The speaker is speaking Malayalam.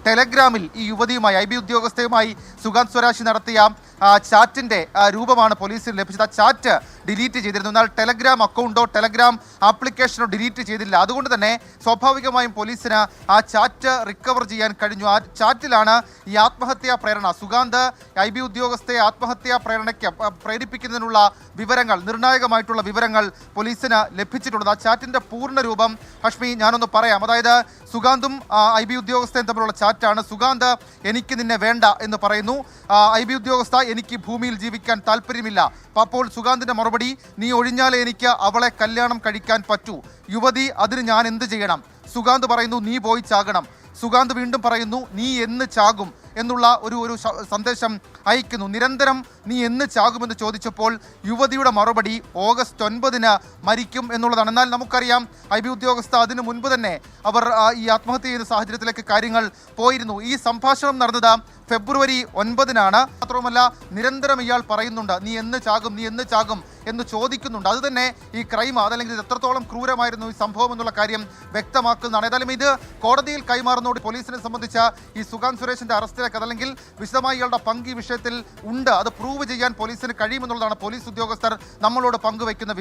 ടെലഗ്രാമിൽ ഈ യുവതിയുമായി IB ഉദ്യോഗസ്ഥയുമായി സുഗാന്ത് സ്വരാജ് നടത്തിയ ചാറ്റിന്റെ രൂപമാണ് പോലീസിന് ലഭിച്ചത്. ആ ചാറ്റ് ഡിലീറ്റ് ചെയ്തിരുന്നു. എന്നാൽ ടെലഗ്രാം അക്കൗണ്ടോ ടെലഗ്രാം ആപ്ലിക്കേഷനോ ഡിലീറ്റ് ചെയ്തില്ല. അതുകൊണ്ട് തന്നെ സ്വാഭാവികമായും പോലീസിന് ആ ചാറ്റ് റിക്കവർ ചെയ്യാൻ കഴിഞ്ഞു. ആ ചാറ്റിലാണ് ഈ ആത്മഹത്യാ പ്രേരണ, സുഗാന്ത് IB ഉദ്യോഗസ്ഥയെ ആത്മഹത്യാ പ്രേരിപ്പിക്കുന്നതിനുള്ള വിവരങ്ങൾ, നിർണായകമായിട്ടുള്ള വിവരങ്ങൾ പോലീസിന് ലഭിച്ചിട്ടുള്ളത്. ആ ചാറ്റിന്റെ പൂർണ്ണ രൂപം ഹഷ്മി ഞാനൊന്ന് പറയാം. അതായത് സുഗാന്തും IB ഉദ്യോഗസ്ഥയും തമ്മിലുള്ള ചാറ്റാണ്. സുഗാന്ത് എനിക്ക് നിന്നെ വേണ്ട എന്ന് പറയുന്നു. IB ഉദ്യോഗസ്ഥ എനിക്ക് ഭൂമിയിൽ ജീവിക്കാൻ താല്പര്യമില്ല. അപ്പോൾ സുഗാന്തിന്റെ മറുപടി, നീ ഒഴിഞ്ഞാലേ എനിക്ക് അവളെ കല്യാണം കഴിക്കാൻ പറ്റൂ. യുവതി, അതിന് ഞാൻ എന്ത് ചെയ്യണം? സുഗാന്ത് പറയുന്നു, നീ പോയി ചാകണം. സുഗാന്ത് വീണ്ടും പറയുന്നു, നീ എന്ന് ചാകും എന്നുള്ള ഒരു സന്ദേശം അയക്കുന്നു. നിരന്തരം നീ എന്ന് ചാകുമെന്ന് ചോദിച്ചപ്പോൾ യുവതിയുടെ മറുപടി ഓഗസ്റ്റ് 9 മരിക്കും എന്നുള്ളതാണ്. എന്നാൽ നമുക്കറിയാം IB ഉദ്യോഗസ്ഥ അതിനു മുൻപ് തന്നെ അവർ ഈ ആത്മഹത്യ ചെയ്യുന്ന സാഹചര്യത്തിലേക്ക് കാര്യങ്ങൾ പോയിരുന്നു. ഈ സംഭാഷണം നടന്നത് ഫെബ്രുവരി 9 മാത്രവുമല്ല, നിരന്തരം ഇയാൾ പറയുന്നുണ്ട്, നീ എന്ന് ചാകും, നീ എന്ന് ചാകും എന്ന് ചോദിക്കുന്നുണ്ട്. അത് തന്നെ ഈ ക്രൈം, അതല്ലെങ്കിൽ ഇത് എത്രത്തോളം ക്രൂരമായിരുന്നു ഈ സംഭവം എന്നുള്ള കാര്യം വ്യക്തമാക്കുന്നതാണ്. ഏതായാലും ഇത് കോടതിയിൽ കൈമാറുന്നതോട് പോലീസിനെ സംബന്ധിച്ച ഈ സുഗാന്ത് സുരേഷിന്റെ അറസ്റ്റിലേക്ക്, അതല്ലെങ്കിൽ വിശദമായി ഇയാളുടെ പങ്ക് ഈ വിഷയത്തിൽ ഉണ്ട്, അത് പ്രൂവ് ചെയ്യാൻ പോലീസിന് കഴിയുമെന്നുള്ളതാണ് പോലീസ് ഉദ്യോഗസ്ഥർ നമ്മളോട് പങ്കുവയ്ക്കുന്ന